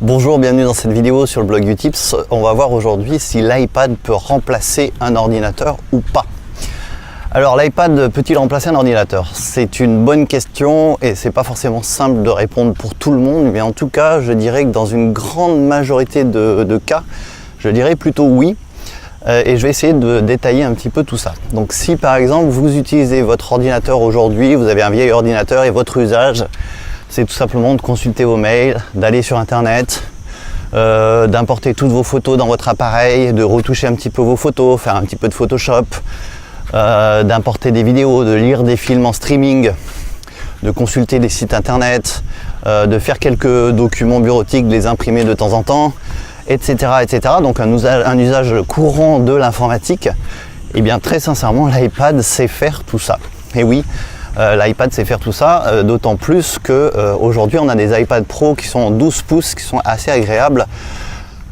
Bonjour, bienvenue dans cette vidéo sur le blog Utips. On va voir aujourd'hui si l'iPad peut remplacer un ordinateur ou pas. Alors l'iPad peut-il remplacer un ordinateur? C'est une bonne question et c'est pas forcément simple de répondre pour tout le monde, mais en tout cas je dirais que dans une grande majorité de cas, je dirais plutôt oui. Et je vais essayer de détailler un petit peu tout ça. Donc si par exemple vous utilisez votre ordinateur aujourd'hui, vous avez un vieil ordinateur et votre usage, c'est tout simplement de consulter vos mails, d'aller sur internet, d'importer toutes vos photos dans votre appareil, de retoucher un petit peu vos photos, faire un petit peu de Photoshop, d'importer des vidéos, de lire des films en streaming, de consulter des sites internet, de faire quelques documents bureautiques, de les imprimer de temps en temps, etc. etc. Donc un usage courant de l'informatique. Et bien très sincèrement, l'iPad sait faire tout ça. Et oui, l'iPad sait faire tout ça, d'autant plus qu'aujourd'hui on a des iPad Pro qui sont en 12 pouces, qui sont assez agréables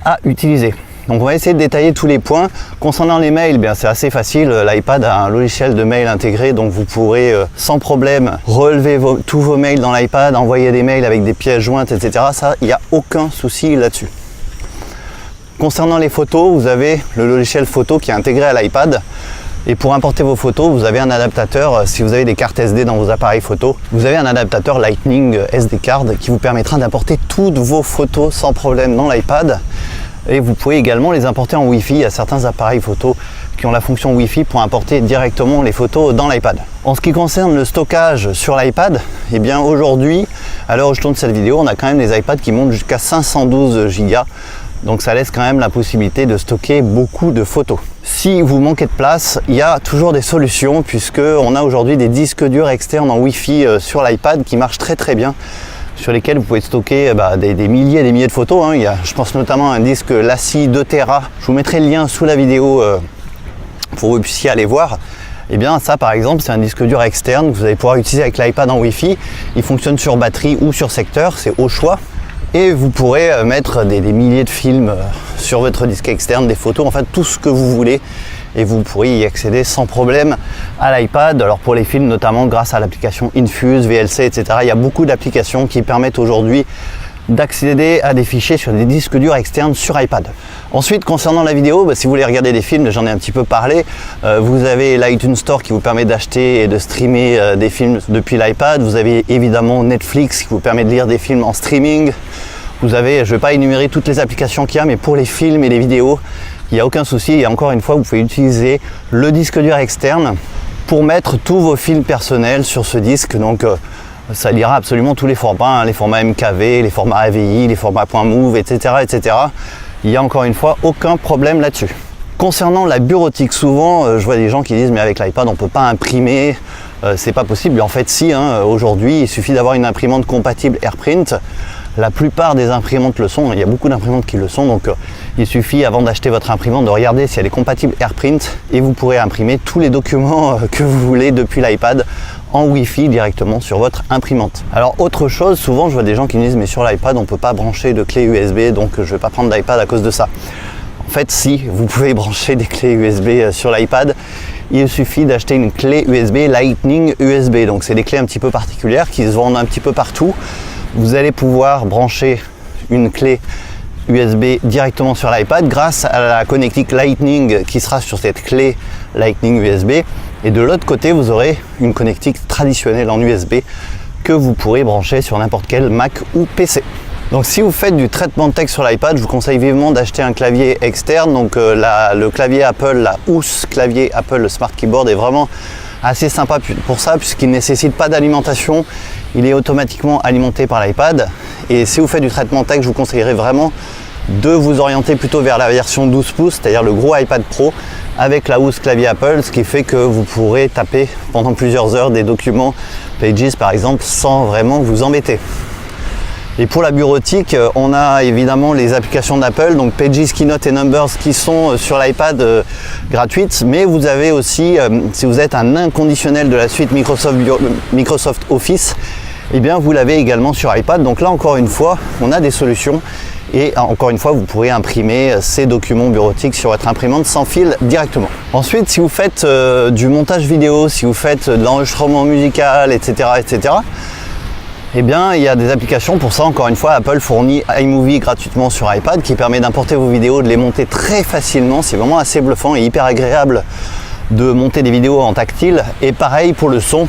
à utiliser. Donc on va essayer de détailler tous les points. Concernant les mails, bien c'est assez facile, l'iPad a un logiciel de mail intégré, donc vous pourrez sans problème relever tous vos mails dans l'iPad, envoyer des mails avec des pièces jointes, etc. Ça, il n'y a aucun souci là-dessus. Concernant les photos, vous avez le logiciel photo qui est intégré à l'iPad. Et pour importer vos photos, vous avez un adaptateur, si vous avez des cartes SD dans vos appareils photo, vous avez un adaptateur Lightning SD Card qui vous permettra d'importer toutes vos photos sans problème dans l'iPad. Et vous pouvez également les importer en Wi-Fi. Il y a certains appareils photo qui ont la fonction Wi-Fi pour importer directement les photos dans l'iPad. En ce qui concerne le stockage sur l'iPad, eh bien aujourd'hui, à l'heure où je tourne cette vidéo, on a quand même des iPads qui montent jusqu'à 512 Go. Donc ça laisse quand même la possibilité de stocker beaucoup de photos. Si vous manquez de place, il y a toujours des solutions puisque on a aujourd'hui des disques durs externes en Wi-Fi sur l'iPad qui marchent très bien, sur lesquels vous pouvez stocker des milliers et des milliers de photos. Je pense notamment à un disque LaCie 2 Tera. Je vous mettrai le lien sous la vidéo pour que vous puissiez aller voir. Et bien ça par exemple c'est un disque dur externe que vous allez pouvoir utiliser avec l'iPad en Wi-Fi. Il fonctionne sur batterie ou sur secteur, c'est au choix. Et vous pourrez mettre des milliers de films sur votre disque externe, des photos, enfin tout ce que vous voulez. Et vous pourrez y accéder sans problème à l'iPad. Alors pour les films notamment grâce à l'application Infuse, VLC, etc. Il y a beaucoup d'applications qui permettent aujourd'hui d'accéder à des fichiers sur des disques durs externes sur iPad. Ensuite concernant la vidéo, si vous voulez regarder des films, j'en ai un petit peu parlé, vous avez l'iTunes Store qui vous permet d'acheter et de streamer des films depuis l'iPad. Vous avez évidemment Netflix qui vous permet de lire des films en streaming. Vous avez, je ne vais pas énumérer toutes les applications qu'il y a, mais pour les films et les vidéos, il n'y a aucun souci. Et encore une fois, vous pouvez utiliser le disque dur externe pour mettre tous vos films personnels sur ce disque. Donc ça lira absolument tous les formats, les formats MKV, les formats AVI, les formats .mov, etc., etc. Il n'y a encore une fois aucun problème là-dessus. Concernant la bureautique, souvent je vois des gens qui disent mais avec l'iPad on ne peut pas imprimer, c'est pas possible. En fait si, aujourd'hui il suffit d'avoir une imprimante compatible AirPrint. La plupart des imprimantes le sont, il y a beaucoup d'imprimantes qui le sont, donc il suffit avant d'acheter votre imprimante de regarder si elle est compatible AirPrint et vous pourrez imprimer tous les documents que vous voulez depuis l'iPad en Wi-Fi directement sur votre imprimante. Alors autre chose, souvent je vois des gens qui me disent mais sur l'iPad on ne peut pas brancher de clé USB donc je ne vais pas prendre d'iPad à cause de ça. En fait si, vous pouvez brancher des clés USB sur l'iPad, il suffit d'acheter une clé USB Lightning USB, donc c'est des clés un petit peu particulières qui se vendent un petit peu partout. Vous allez pouvoir brancher une clé USB directement sur l'iPad grâce à la connectique Lightning qui sera sur cette clé Lightning USB. Et de l'autre côté, vous aurez une connectique traditionnelle en USB que vous pourrez brancher sur n'importe quel Mac ou PC. Donc si vous faites du traitement de texte sur l'iPad, je vous conseille vivement d'acheter un clavier externe. Donc le clavier Apple, la housse clavier Apple, le Smart Keyboard est vraiment assez sympa pour ça puisqu'il ne nécessite pas d'alimentation, il est automatiquement alimenté par l'iPad. Et si vous faites du traitement texte, je vous conseillerais vraiment de vous orienter plutôt vers la version 12 pouces, c'est-à-dire le gros iPad Pro avec la housse clavier Apple, ce qui fait que vous pourrez taper pendant plusieurs heures des documents Pages par exemple sans vraiment vous embêter. Et pour la bureautique, on a évidemment les applications d'Apple, donc Pages, Keynote et Numbers qui sont sur l'iPad gratuites, mais vous avez aussi, si vous êtes un inconditionnel de la suite Microsoft Office, eh bien vous l'avez également sur iPad. Donc là encore une fois, on a des solutions et encore une fois, vous pourrez imprimer ces documents bureautiques sur votre imprimante sans fil directement. Ensuite, si vous faites du montage vidéo, si vous faites de l'enregistrement musical, etc., Eh bien, il y a des applications pour ça. Encore une fois, Apple fournit iMovie gratuitement sur iPad qui permet d'importer vos vidéos, de les monter très facilement. C'est vraiment assez bluffant et hyper agréable de monter des vidéos en tactile. Et pareil pour le son.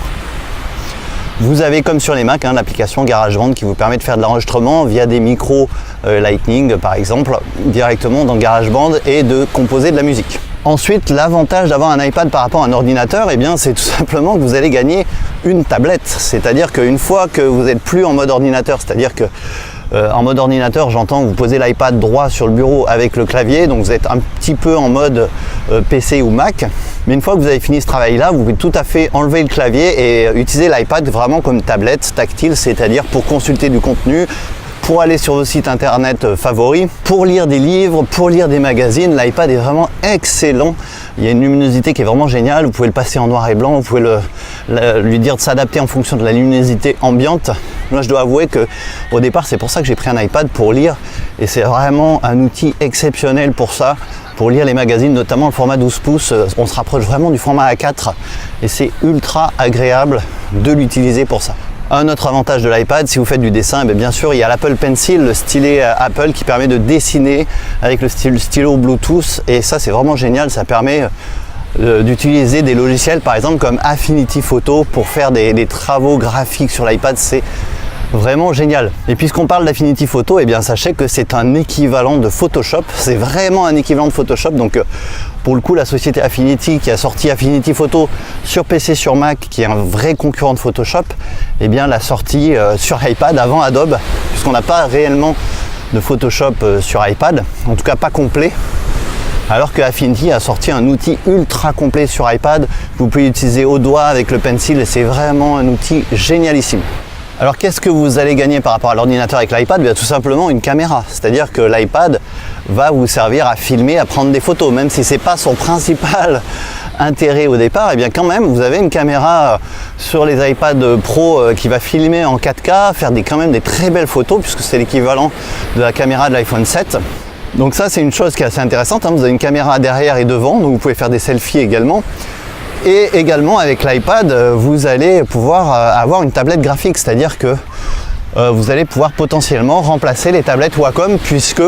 Vous avez comme sur les Mac l'application GarageBand qui vous permet de faire de l'enregistrement via des micros Lightning par exemple directement dans GarageBand et de composer de la musique. Ensuite, l'avantage d'avoir un iPad par rapport à un ordinateur, eh bien, c'est tout simplement que vous allez gagner une tablette. C'est-à-dire qu'une fois que vous n'êtes plus en mode ordinateur, c'est-à-dire que en mode ordinateur, j'entends que vous posez l'iPad droit sur le bureau avec le clavier, donc vous êtes un petit peu en mode PC ou Mac. Mais une fois que vous avez fini ce travail-là, vous pouvez tout à fait enlever le clavier et utiliser l'iPad vraiment comme tablette tactile, c'est-à-dire pour consulter du contenu, pour aller sur vos sites internet favoris, pour lire des livres, pour lire des magazines. L'iPad est vraiment excellent. Il y a une luminosité qui est vraiment géniale. Vous pouvez le passer en noir et blanc, vous pouvez lui dire de s'adapter en fonction de la luminosité ambiante. Moi, je dois avouer que au départ, c'est pour ça que j'ai pris un iPad pour lire. Et c'est vraiment un outil exceptionnel pour ça, pour lire les magazines, notamment le format 12 pouces. On se rapproche vraiment du format A4 et c'est ultra agréable de l'utiliser pour ça. Un autre avantage de l'iPad, si vous faites du dessin, bien sûr, il y a l'Apple Pencil, le stylet Apple qui permet de dessiner avec le stylo Bluetooth. Et ça, c'est vraiment génial. Ça permet d'utiliser des logiciels, par exemple, comme Affinity Photo pour faire des travaux graphiques sur l'iPad. C'est vraiment génial. Et puisqu'on parle d'Affinity Photo, eh bien sachez que c'est un équivalent de Photoshop. C'est vraiment un équivalent de Photoshop. Donc pour le coup, la société Affinity qui a sorti Affinity Photo sur PC, sur Mac, qui est un vrai concurrent de Photoshop, eh bien l'a sorti sur iPad avant Adobe, puisqu'on n'a pas réellement de Photoshop sur iPad, en tout cas pas complet. Alors que Affinity a sorti un outil ultra complet sur iPad. Vous pouvez l'utiliser au doigt avec le pencil et c'est vraiment un outil génialissime. Alors qu'est-ce que vous allez gagner par rapport à l'ordinateur avec l'iPad? Bien, tout simplement une caméra, c'est-à-dire que l'iPad va vous servir à filmer, à prendre des photos, même si ce n'est pas son principal intérêt au départ, et bien quand même vous avez une caméra sur les iPad Pro qui va filmer en 4K, faire quand même des très belles photos puisque c'est l'équivalent de la caméra de l'iPhone 7. Donc ça c'est une chose qui est assez intéressante, vous avez une caméra derrière et devant, donc vous pouvez faire des selfies également. Et également avec l'iPad, vous allez pouvoir avoir une tablette graphique, c'est-à-dire que vous allez pouvoir potentiellement remplacer les tablettes Wacom puisque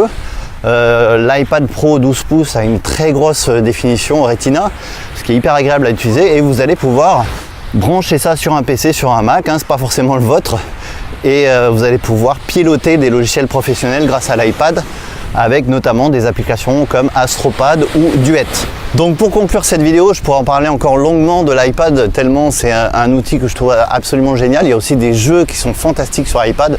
l'iPad Pro 12 pouces a une très grosse définition Retina, ce qui est hyper agréable à utiliser et vous allez pouvoir brancher ça sur un PC, sur un Mac, c'est pas forcément le vôtre, et vous allez pouvoir piloter des logiciels professionnels grâce à l'iPad avec notamment des applications comme Astropad ou Duet. Donc pour conclure cette vidéo, je pourrais en parler encore longuement de l'iPad tellement c'est un outil que je trouve absolument génial. Il y a aussi des jeux qui sont fantastiques sur iPad.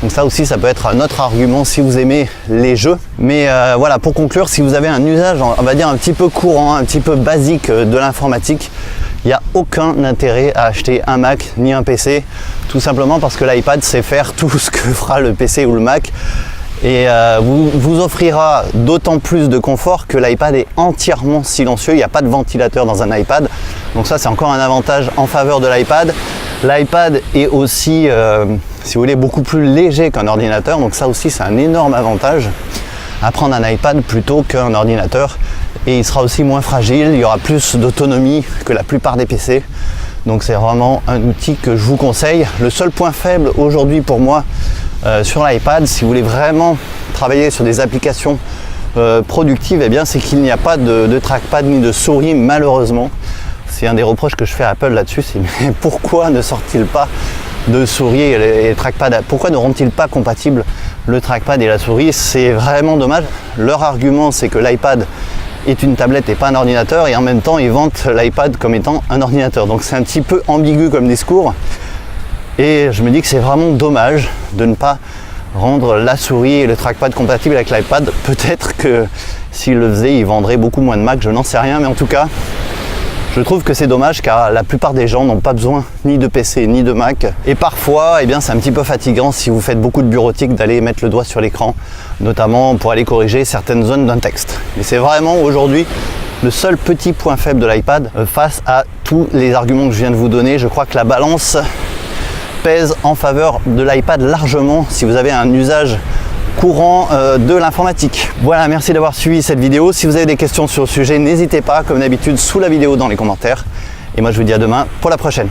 Donc ça aussi, ça peut être un autre argument si vous aimez les jeux. Mais voilà, pour conclure, si vous avez un usage, on va dire un petit peu courant, un petit peu basique de l'informatique, il n'y a aucun intérêt à acheter un Mac ni un PC, tout simplement parce que l'iPad sait faire tout ce que fera le PC ou le Mac. Et vous offrira d'autant plus de confort que l'iPad est entièrement silencieux, il n'y a pas de ventilateur dans un iPad, donc ça c'est encore un avantage en faveur de l'iPad. L'iPad est aussi, si vous voulez, beaucoup plus léger qu'un ordinateur, donc ça aussi c'est un énorme avantage à prendre un iPad plutôt qu'un ordinateur, et il sera aussi moins fragile, il y aura plus d'autonomie que la plupart des PC. Donc c'est vraiment un outil que je vous conseille. Le seul point faible aujourd'hui pour moi sur l'iPad, si vous voulez vraiment travailler sur des applications productives, eh bien c'est qu'il n'y a pas de trackpad ni de souris, malheureusement. C'est un des reproches que je fais à Apple là-dessus, c'est mais pourquoi ne sort-il pas de souris et trackpad? Pourquoi ne rendent-ils pas compatibles le trackpad et la souris? C'est vraiment dommage. Leur argument, c'est que l'iPad est une tablette et pas un ordinateur, et en même temps ils vantent l'iPad comme étant un ordinateur. Donc c'est un petit peu ambigu comme discours, et je me dis que c'est vraiment dommage de ne pas rendre la souris et le trackpad compatibles avec l'iPad. Peut-être que s'ils le faisaient, ils vendraient beaucoup moins de Mac, je n'en sais rien, mais en tout cas je trouve que c'est dommage car la plupart des gens n'ont pas besoin ni de PC ni de Mac. Et parfois, eh bien, c'est un petit peu fatigant si vous faites beaucoup de bureautique d'aller mettre le doigt sur l'écran, notamment pour aller corriger certaines zones d'un texte. Mais c'est vraiment aujourd'hui le seul petit point faible de l'iPad face à tous les arguments que je viens de vous donner. Je crois que la balance pèse en faveur de l'iPad largement si vous avez un usage courant de l'informatique. Voilà, merci d'avoir suivi cette vidéo. Si vous avez des questions sur le sujet, n'hésitez pas, comme d'habitude, sous la vidéo dans les commentaires. Et moi, je vous dis à demain pour la prochaine.